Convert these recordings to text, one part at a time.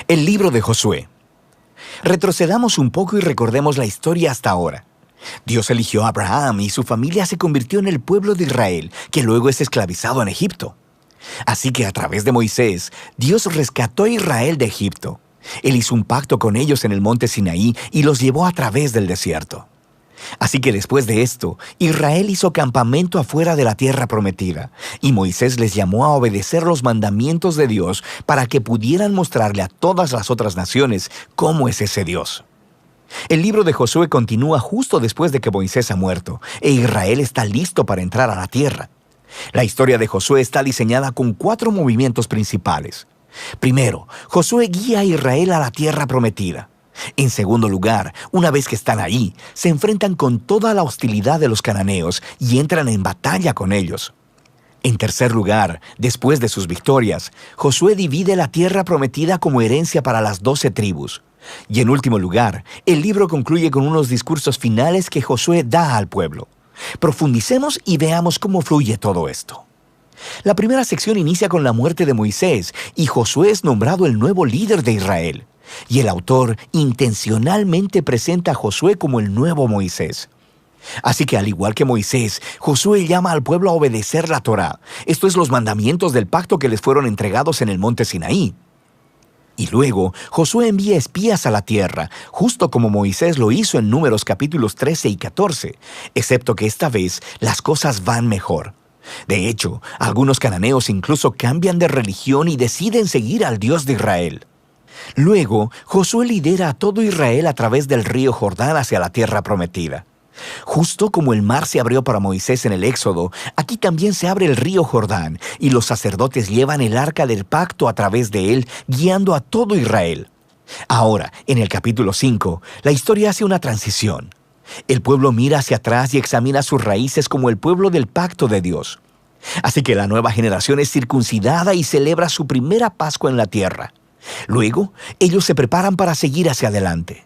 El libro de Josué. Retrocedamos un poco y recordemos la historia hasta ahora. Dios eligió a Abraham y su familia se convirtió en el pueblo de Israel, que luego es esclavizado en Egipto. Así que a través de Moisés, Dios rescató a Israel de Egipto. Él hizo un pacto con ellos en el monte Sinaí y los llevó a través del desierto. Así que después de esto, Israel hizo campamento afuera de la tierra prometida, y Moisés les llamó a obedecer los mandamientos de Dios para que pudieran mostrarle a todas las otras naciones cómo es ese Dios. El libro de Josué continúa justo después de que Moisés ha muerto, e Israel está listo para entrar a la tierra. La historia de Josué está diseñada con 4 movimientos principales. Primero, Josué guía a Israel a la tierra prometida. En segundo lugar, una vez que están ahí, se enfrentan con toda la hostilidad de los cananeos y entran en batalla con ellos. En tercer lugar, después de sus victorias, Josué divide la tierra prometida como herencia para las 12 tribus. Y en último lugar, el libro concluye con unos discursos finales que Josué da al pueblo. Profundicemos y veamos cómo fluye todo esto. La primera sección inicia con la muerte de Moisés y Josué es nombrado el nuevo líder de Israel. Y el autor intencionalmente presenta a Josué como el nuevo Moisés. Así que al igual que Moisés, Josué llama al pueblo a obedecer la Torá. Esto es los mandamientos del pacto que les fueron entregados en el monte Sinaí. Y luego, Josué envía espías a la tierra, justo como Moisés lo hizo en Números capítulos 13 y 14, excepto que esta vez las cosas van mejor. De hecho, algunos cananeos incluso cambian de religión y deciden seguir al Dios de Israel. Luego, Josué lidera a todo Israel a través del río Jordán hacia la tierra prometida. Justo como el mar se abrió para Moisés en el Éxodo, aquí también se abre el río Jordán y los sacerdotes llevan el arca del pacto a través de él, guiando a todo Israel. Ahora, en el capítulo 5, la historia hace una transición. El pueblo mira hacia atrás y examina sus raíces como el pueblo del pacto de Dios. Así que la nueva generación es circuncidada y celebra su primera Pascua en la tierra. Luego, ellos se preparan para seguir hacia adelante.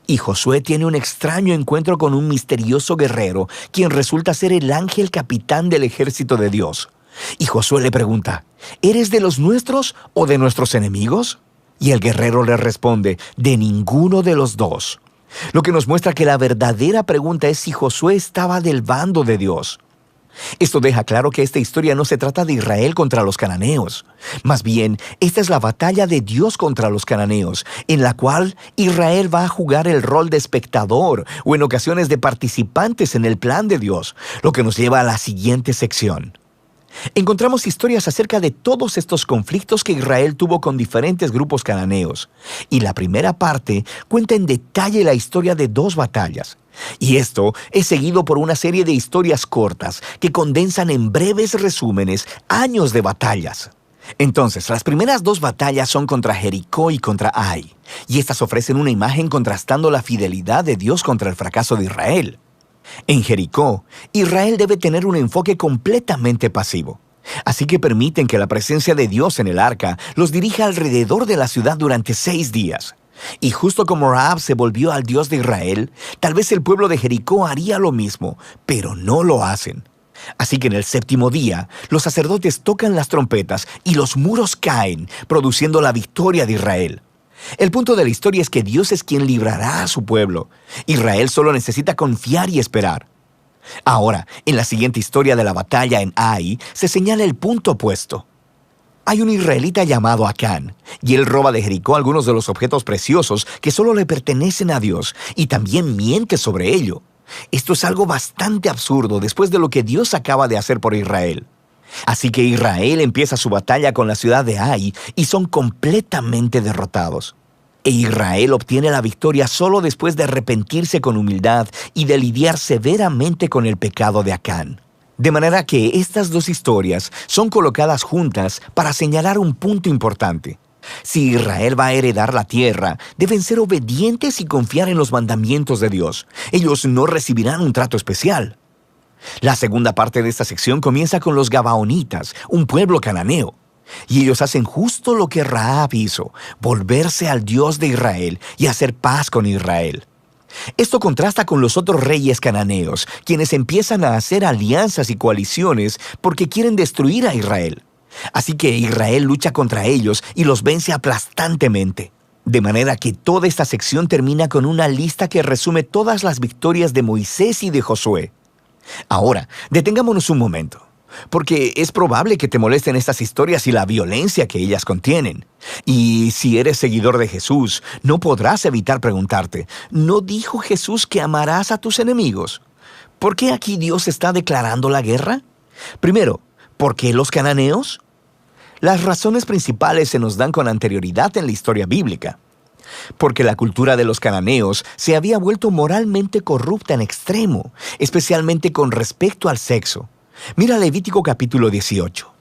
Y Josué tiene un extraño encuentro con un misterioso guerrero, quien resulta ser el ángel capitán del ejército de Dios. Y Josué le pregunta, ¿eres de los nuestros o de nuestros enemigos? Y el guerrero le responde, de ninguno de los dos. Lo que nos muestra que la verdadera pregunta es si Josué estaba del bando de Dios. Esto deja claro que esta historia no se trata de Israel contra los cananeos. Más bien, esta es la batalla de Dios contra los cananeos, en la cual Israel va a jugar el rol de espectador o en ocasiones de participantes en el plan de Dios, lo que nos lleva a la siguiente sección. Encontramos historias acerca de todos estos conflictos que Israel tuvo con diferentes grupos cananeos. Y la primera parte cuenta en detalle la historia de 2 batallas. Y esto es seguido por una serie de historias cortas que condensan en breves resúmenes años de batallas. Entonces, las primeras 2 batallas son contra Jericó y contra Ai. Y estas ofrecen una imagen contrastando la fidelidad de Dios contra el fracaso de Israel. En Jericó, Israel debe tener un enfoque completamente pasivo. Así que permiten que la presencia de Dios en el arca los dirija alrededor de la ciudad durante 6 días. Y justo como Rahab se volvió al Dios de Israel, tal vez el pueblo de Jericó haría lo mismo, pero no lo hacen. Así que en el 7º día, los sacerdotes tocan las trompetas y los muros caen, produciendo la victoria de Israel. El punto de la historia es que Dios es quien librará a su pueblo. Israel solo necesita confiar y esperar. Ahora, en la siguiente historia de la batalla en Ai, se señala el punto opuesto. Hay un israelita llamado Acán, y él roba de Jericó algunos de los objetos preciosos que solo le pertenecen a Dios, y también miente sobre ello. Esto es algo bastante absurdo después de lo que Dios acaba de hacer por Israel. Así que Israel empieza su batalla con la ciudad de Ai y son completamente derrotados. E Israel obtiene la victoria solo después de arrepentirse con humildad y de lidiar severamente con el pecado de Acán. De manera que estas 2 historias son colocadas juntas para señalar un punto importante. Si Israel va a heredar la tierra, deben ser obedientes y confiar en los mandamientos de Dios. Ellos no recibirán un trato especial. La segunda parte de esta sección comienza con los Gabaonitas, un pueblo cananeo. Y ellos hacen justo lo que Rahab hizo, volverse al Dios de Israel y hacer paz con Israel. Esto contrasta con los otros reyes cananeos, quienes empiezan a hacer alianzas y coaliciones porque quieren destruir a Israel. Así que Israel lucha contra ellos y los vence aplastantemente. De manera que toda esta sección termina con una lista que resume todas las victorias de Moisés y de Josué. Ahora, detengámonos un momento, porque es probable que te molesten estas historias y la violencia que ellas contienen. Y si eres seguidor de Jesús, no podrás evitar preguntarte, ¿no dijo Jesús que amarás a tus enemigos? ¿Por qué aquí Dios está declarando la guerra? Primero, ¿por qué los cananeos? Las razones principales se nos dan con anterioridad en la historia bíblica. Porque la cultura de los cananeos se había vuelto moralmente corrupta en extremo, especialmente con respecto al sexo. Mira Levítico capítulo 18.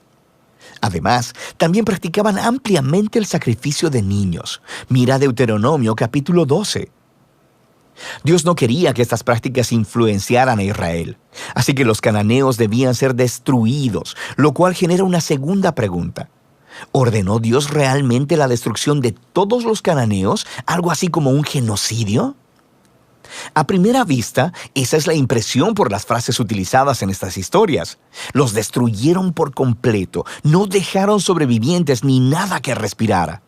Además, también practicaban ampliamente el sacrificio de niños. Mira Deuteronomio capítulo 12. Dios no quería que estas prácticas influenciaran a Israel, así que los cananeos debían ser destruidos, lo cual genera una segunda pregunta. ¿Ordenó Dios realmente la destrucción de todos los cananeos, algo así como un genocidio? A primera vista, esa es la impresión por las frases utilizadas en estas historias. Los destruyeron por completo, no dejaron sobrevivientes ni nada que respirara.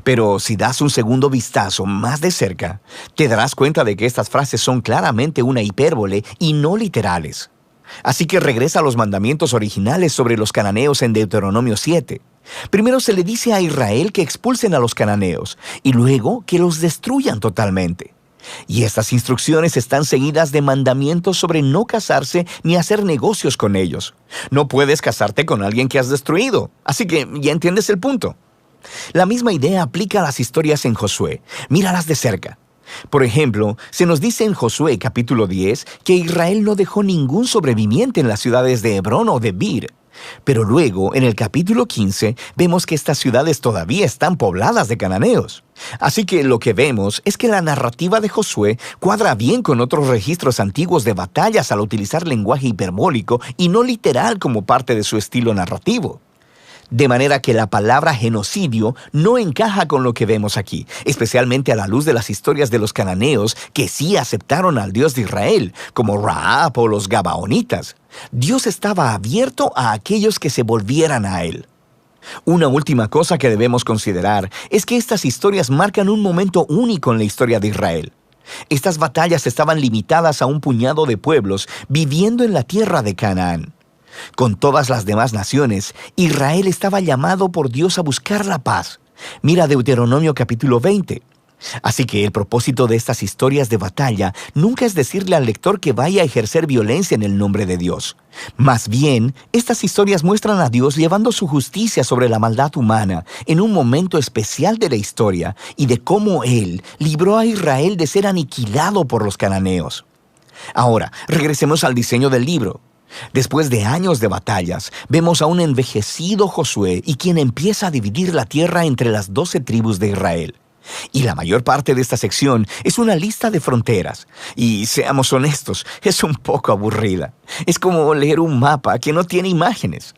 Pero si das un segundo vistazo más de cerca, te darás cuenta de que estas frases son claramente una hipérbole y no literales. Así que regresa a los mandamientos originales sobre los cananeos en Deuteronomio 7. Primero se le dice a Israel que expulsen a los cananeos y luego que los destruyan totalmente. Y estas instrucciones están seguidas de mandamientos sobre no casarse ni hacer negocios con ellos. No puedes casarte con alguien que has destruido, así que ya entiendes el punto. La misma idea aplica a las historias en Josué. Míralas de cerca. Por ejemplo, se nos dice en Josué capítulo 10 que Israel no dejó ningún sobreviviente en las ciudades de Hebrón o de Bir. Pero luego, en el capítulo 15, vemos que estas ciudades todavía están pobladas de cananeos. Así que lo que vemos es que la narrativa de Josué cuadra bien con otros registros antiguos de batallas al utilizar lenguaje hiperbólico y no literal como parte de su estilo narrativo. De manera que la palabra genocidio no encaja con lo que vemos aquí, especialmente a la luz de las historias de los cananeos que sí aceptaron al Dios de Israel, como Rahab o los Gabaonitas. Dios estaba abierto a aquellos que se volvieran a Él. Una última cosa que debemos considerar es que estas historias marcan un momento único en la historia de Israel. Estas batallas estaban limitadas a un puñado de pueblos viviendo en la tierra de Canaán. Con todas las demás naciones, Israel estaba llamado por Dios a buscar la paz. Mira Deuteronomio capítulo 20. Así que el propósito de estas historias de batalla nunca es decirle al lector que vaya a ejercer violencia en el nombre de Dios. Más bien, estas historias muestran a Dios llevando su justicia sobre la maldad humana en un momento especial de la historia y de cómo Él libró a Israel de ser aniquilado por los cananeos. Ahora, regresemos al diseño del libro. Después de años de batallas, vemos a un envejecido Josué y quien empieza a dividir la tierra entre las 12 tribus de Israel. Y la mayor parte de esta sección es una lista de fronteras. Y seamos honestos, es un poco aburrida. Es como leer un mapa que no tiene imágenes.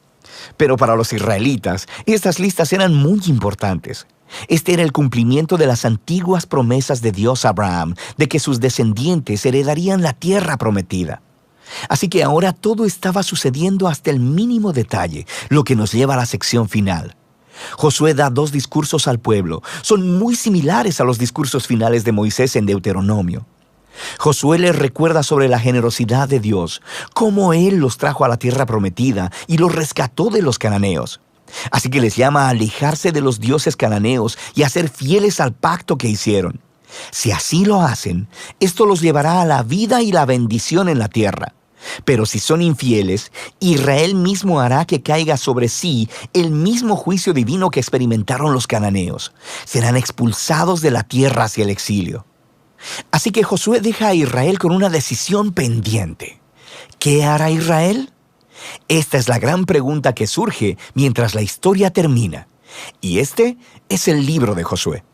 Pero para los israelitas, estas listas eran muy importantes. Este era el cumplimiento de las antiguas promesas de Dios a Abraham, de que sus descendientes heredarían la tierra prometida. Así que ahora todo estaba sucediendo hasta el mínimo detalle, lo que nos lleva a la sección final. Josué da 2 discursos al pueblo. Son muy similares a los discursos finales de Moisés en Deuteronomio. Josué les recuerda sobre la generosidad de Dios, cómo Él los trajo a la tierra prometida y los rescató de los cananeos. Así que les llama a alejarse de los dioses cananeos y a ser fieles al pacto que hicieron. Si así lo hacen, esto los llevará a la vida y la bendición en la tierra. Pero si son infieles, Israel mismo hará que caiga sobre sí el mismo juicio divino que experimentaron los cananeos. Serán expulsados de la tierra hacia el exilio. Así que Josué deja a Israel con una decisión pendiente. ¿Qué hará Israel? Esta es la gran pregunta que surge mientras la historia termina. Y este es el libro de Josué.